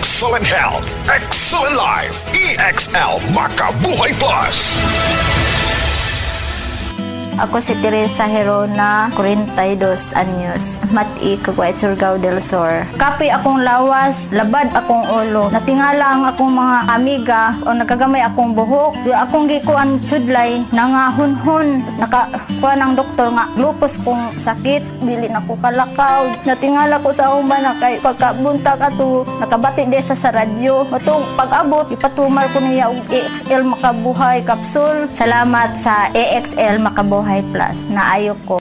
Excellent health, excellent life. EXL Makabuhay Plus. Ako si Teresa Herona, 42 anyos, Mati, Caguay, Surigao del Sur. Kapi akong lawas, labad akong ulo. Natingala ang akong mga amiga o nakagamay akong buhok. Yung akong gikuan sudlay, nangahunhon. Nakakuha ng doktor nga, lupus kong sakit, dili na ko kalakaw. Natingala ko sa uman na kay pagkabuntag ato, nakabati desa sa radyo. Matong pag-abot, ipatumar ko niya og EXL Makabuhay Capsule. Salamat sa EXL Makabuhay Plus na ayok ko.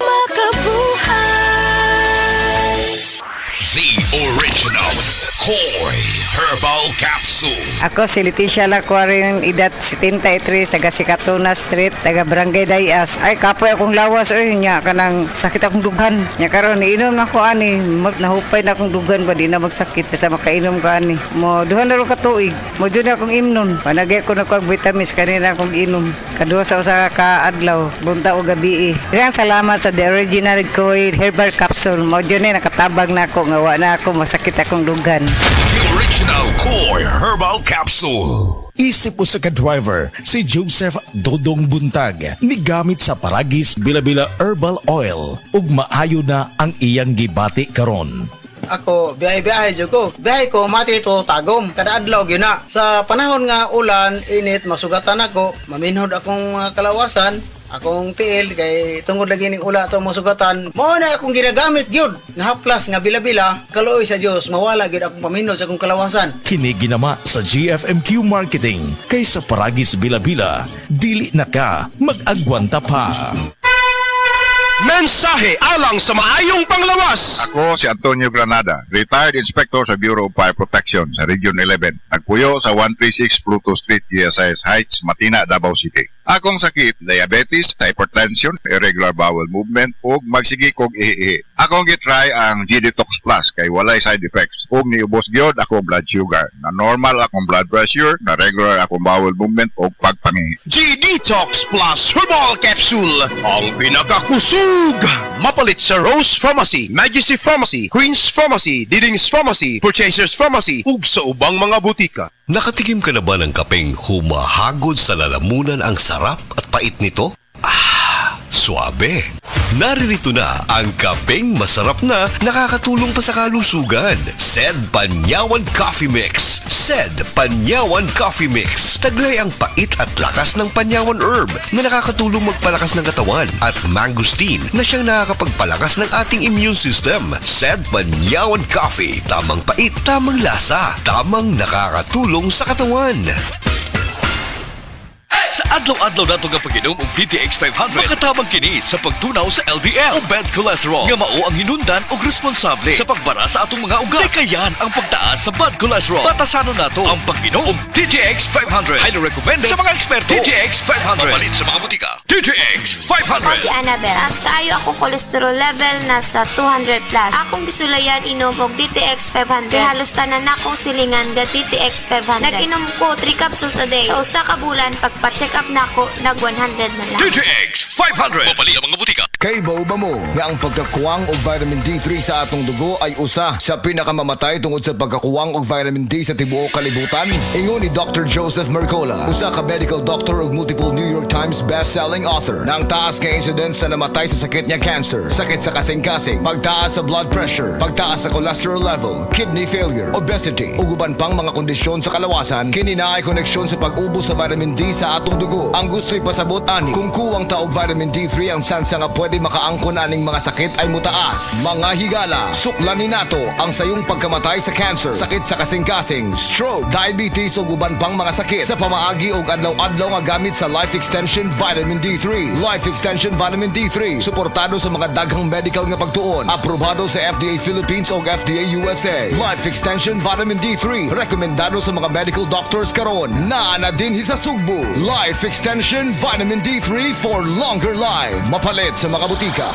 The original Koy Herbal Capsule. Ako si Leticia Lacuarin, edad 73, taga Sikatuna Street, taga Barangay Dayas. Ay, kapoy akong lawas, nya kanang sakit akong dughan. Nya karon iinom na ko ani, nahupay na akong dughan ba di na magsakit basta makainom ko ani. Mo duha na ro ka tuig. Mo jud akong imnon. Panagay ko na kog vitamins kanina akong inom. Kaduha sa usa ka adlaw, bunta o gabi. Daghang salamat sa the original Koy Herbal Capsule. Mo jud ni nakatabag na ako nga wa na ako masakit akong dughan. The original Koy Herbal Capsule. Isip usa ka driver si Joseph Dodong Buntag ni gamit sa Paragis Bila-Bila Herbal Oil ug maayo na ang iyang gibati karon. Ako, biyahe-biyahe dyan ko. Biyahe ko, mati ito tagom. Kada adlaw yun na. Sa panahon nga ulan, init, masugatan ako. Maminhod akong kalawasan. Akong tiil, kay tungod lagi ning ula ito masugatan. Mao na akong ginagamit yun. Nga haplas, nga bila-bila. Kaluoy sa Diyos, mawala yun akong paminhod sa akong kalawasan. Kini ginama sa GFMQ Marketing kay sa Paragis Bila-Bila, dili na ka mag-agwanta pa. Mensahe alang sa maayong panglawas. Ako si Antonio Granada, retired inspector sa Bureau of Fire Protection sa Region 11. Nagpuyo sa 136 Pluto Street, GSIS Heights, Matina, Davao City. Akong sakit, diabetes, hypertension, irregular bowel movement, ug magsigi kog ihi. Akong gitry ang G-Detox Plus kay walay side effects. Ug niubos gyud akong blood sugar. Na normal akong blood pressure, na regular akong bowel movement ug pagpangihi. G-Detox Plus Herbal Capsule. Ang pinakakusog. Mapalit sa Rose Pharmacy, Majesty Pharmacy, Queen's Pharmacy, Diding's Pharmacy, Purchasers Pharmacy, ug sa ubang mga butika. Nakatikim ka na ba ng kapeng humahagod sa lalamunan ang sarap at pait nito? Suabe! Naririto na ang kapeng masarap na nakakatulong pa sa kalusugan. Sed Panyawan Coffee Mix. Sed Panyawan Coffee Mix. Taglay ang pait at lakas ng Panyawan Herb na nakakatulong magpalakas ng katawan at mangosteen na siyang nakakapagpalakas ng ating immune system. Sed Panyawan Coffee. Tamang pait, tamang lasa, tamang nakakatulong sa katawan. Sa adlaw-adlaw nato nga pag-inom og DTX 500, makatabang kini sa pagtunaw sa LDL o bad cholesterol nga mao ang hinundan og responsable sa pagbara sa atong mga ugat. Kayan ang pagtaas sa bad cholesterol. Batasanon nato ang pag-inom og DTX 500. Highly recommended sa mga eksperto. DTX 500. Mapalit sa mga butika. DTX 500. Ako si Annabel. As kaayo akong cholesterol level nasa 200 plus. Akong gisulayan inom og DTX 500. Halos tanan akong silingan ga DTX 500. Nag-inom ko 3 capsules a day. Sa usa ka bulan pagpa-check up na ako, nag 100 na lang. DTX 500. Mapalit sa mga butika. Kay ba mo nga ang pagkakuwang og vitamin D3 sa atong dugo ay usa sa pinakamamamatay tungod sa pagkakuwang og vitamin D sa tibuok kalibutan? Ingon ni Dr. Joseph Mercola, usa ka medical doctor ug multiple New York Times best-selling author, na ang taas nga incidence sa namatay sa sakit niya cancer, sakit sa kasing-kasing, pagtaas sa blood pressure, pagtaas sa cholesterol level, kidney failure, obesity, ug uban pang mga kondisyon sa kalawasan, kini na ay koneksyon sa pag-ubos sa vitamin D sa atong dugo. Ang gusto'y pasabot ani, kung kuwang ta og vitamin D3 ang tsansa nga pwede makaangkon aning mga sakit ay mutaas. Mga higala, suklanin nato ang sayong pagkamatay sa cancer, sakit sa kasing-kasing, stroke, diabetes ug uban pang mga sakit sa pamaagi og adlaw-adlaw nga gamit sa Life Extension Vitamin D3. Life Extension Vitamin D3 suportado sa mga daghang medical nga pagtuon, aprobado sa FDA Philippines ug FDA USA. Life Extension Vitamin D3 rekomendado sa mga medical doctors karon. Naa na dinhi sa Sugbo. Life Extension Vitamin D3 for longer life. Mapalit sa mga butika.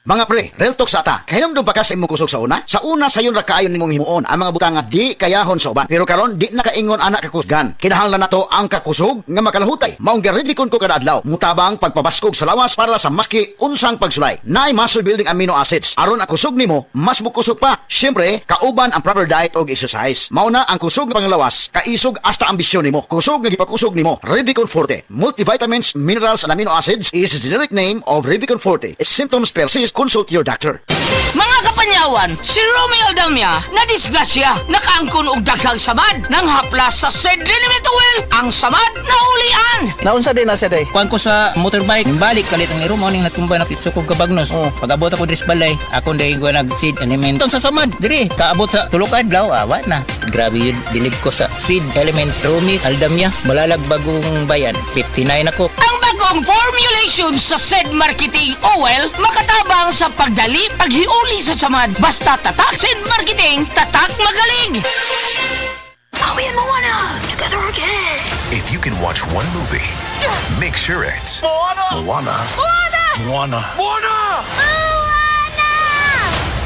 Mga pre, real talk sa ata. Kahinomdom ba ka sa imong kusog sa una? Sa una sayon ra kaayon nimong himuon ang mga butang nga di kayahon sa uban. Pero karon di na kaingon anak kakusgan. Kinahanglan nato ang kakusog nga makalahutay. Maong giridikon ko kada adlaw. Mutabang pagpabaskog sa lawas para sa maski unsang pagsulay. Naay muscle building amino acids. Aron ang kusog nimo mas mukusog pa. Syempre, kauban ang proper diet og exercise. Mauna ang kusog nga panglawas, kaisog hasta ambisyon nimo. Kusog nga gipakusog nimo, Revicon Forte. Multivitamins, minerals and amino acids is the generic name of Revicon Forte. If symptoms persist, consult your doctor. Mga kapanyawan, si Romeo Aldamia na disgrasya, nakaangkon og daghang samad nang haplas sa Sed Liniment Oil, ang samad na ulian. Naunsa din na siya day. Kuan ko sa motorbike, balik kalit ang iro mo ning natumba na pitso ko kabagnos. Pag-abot ako dres balay, ako dai ko nag-seed element sa samad. Diri, kaabot sa tulok adlaw, awa na. Grabe yun, bilib ko sa seed element Romeo Aldamia, malalag bagong bayan, 59 ako. Ang bagong formulation sa Sed Marketing Oil, makatabang sa pagdali, paghiuli sa samad. Basta tatak Sed Marketing, tatak magaling. Maui and Moana, together again. If you can watch one movie, make sure it's Moana. Moana. Moana. Moana. Moana.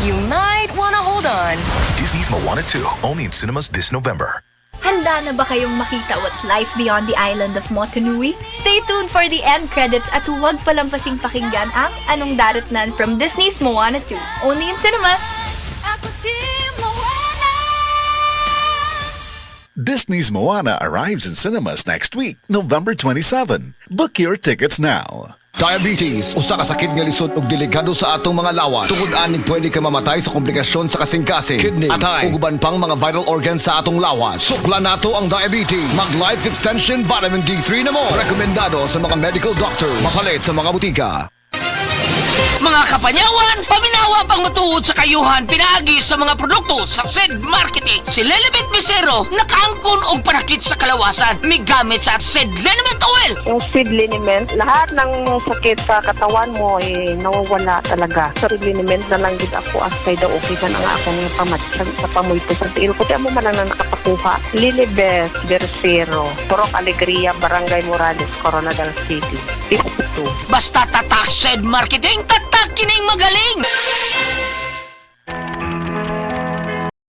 You might want to hold on. Disney's Moana 2, only in cinemas this November. Handa na ba kayong makita what lies beyond the island of Motunui? Stay tuned for the end credits at huwag palampasing pakinggan ang Anong Daratnan from Disney's Moana 2, only in cinemas. Ako si Moana! Disney's Moana arrives in cinemas next week, November 27. Book your tickets now. Diabetes, usa ka sakit nga lisod ug delikado sa atong mga lawas. Tungod ani pwede ka mamatay sa komplikasyon sa kasing-kasing, kidney, atay, ug uban pang mga vital organs sa atong lawas. Sukla nato ang diabetes. Mag Life Extension Vitamin D3 na mo. Rekomendado sa mga medical doctor. Mapalit sa mga butika. Mga kapanyawan, paminawa pang matuod sa kayuhan pinaagi sa mga produkto sa Sed Marketing. Si Lelibet Misero, nakaangkon og panakit sa kalawasan, may gamit sa Sed Liniment Oil. Yung Sed Liniment, lahat ng sakit sa katawan mo nawawala talaga. Sa Sed Liniment na lang gid ako asay daw okay ka na nga ako ng pamatsag sa pamoy ko sa tiil ko. Tiyan mo man lang na nakapakuha. Lilibet Bersero, Purok Alegria, Barangay Morales, Coronadal City. 52. Basta tatak Sed Marketing, tatak kining magaling.